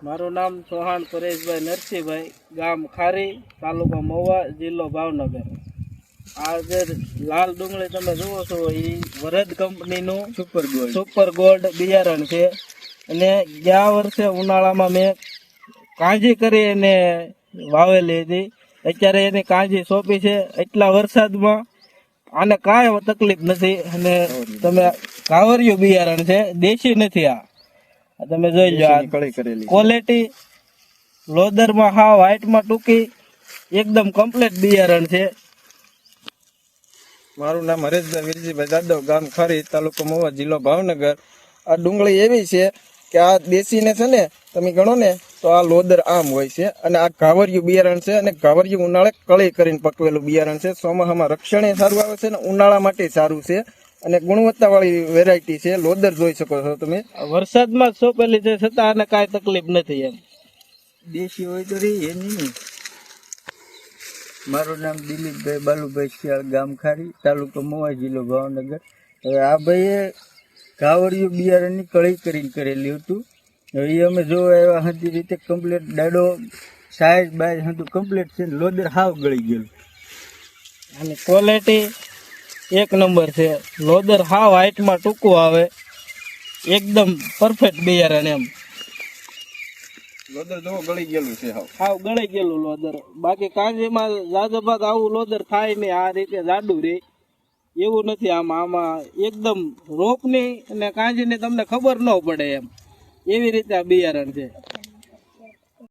મારું નામ ચૌહાણ પરેશભાઈ નરસિંહભાઈ, ગામ ખારી, તાલુકો મહુવા, જિલ્લો ભાવનગર. આ જે લાલ ડુંગળી તમે જુઓ છો એ વરદ કંપનીનું સુપર ગોલ્ડ બિયારણ છે. અને ગયા વર્ષે ઉનાળામાં મેં કાંજી કરી અને વાવેલી હતી. અત્યારે એની કાંજી સોંપી છે. એટલા વરસાદમાં આને કાંઈ તકલીફ નથી. અને તમે કાવરિયું બિયારણ છે, દેશી નથી. આ તમે જોઈ લો, ક્વોલિટી લોદરમાં હાવ હાઈટમાં ટૂંકી, એકદમ કમ્પ્લીટ બિયારણ છે. મારું નામ હરેશભાઈ વીરજીભાઈ જાદવ, ગામ ખારી, તાલુકો મહુવા, જિલ્લો ભાવનગર. આ ડુંગળી એવી છે કે આ દેશીને છે ને તમે ગણો ને તો આ લોદર આમ હોય છે. અને આ ઘાવરિયું બિયારણ છે. અને ઘાવરિયું ઉનાળે કળી કરીને પકવેલું બિયારણ છે. ચોમાસામાં રક્ષણ સારું આવે છે ને ઉનાળા માટે સારું છે. અને ગુણવત્તા વાળી વેરાયટી છે. લોદર જોઈ શકો છો તમે. વરસાદમાં જ સોંપેલી છે, છતાં આને કાંઈ તકલીફ નથી. એમ દેશી હોય તો રહી એની નહીં. મારું નામ દિલીપભાઈ બાલુભાઈ શિયાળ, ગામ ખારી, તાલુકો મહુવા, જિલ્લો ભાવનગર. હવે આ ભાઈએ ઘાવરિયું બિયારણની કળી કરીને કરેલી હતું. હવે એ અમે જોવા એવા હતી રીતે કમ્પ્લીટ દાડો સાઈઝ બાઈઝ હતું કમ્પ્લીટ છે. લોદર હાવ ગળી ગયેલું. અને ક્વોલિટી એક નંબર છે. લોદર હાવ હાઈટમાં ટૂંકું આવે, એકદમ પરફેક્ટ બિયારણ. એમ લોદર જો ગળી ગયેલું છે, હાવ ગળી ગયેલું લોદર. બાકી કાંજીમાં જાજો ભાગ આવું લોદર થાય નહીં, આ રીતે જાડું રહે એવું નથી. આમાં એકદમ રોપની અને કાંજીની તમને ખબર ન પડે એમ, એવી રીતે આ બિયારણ છે.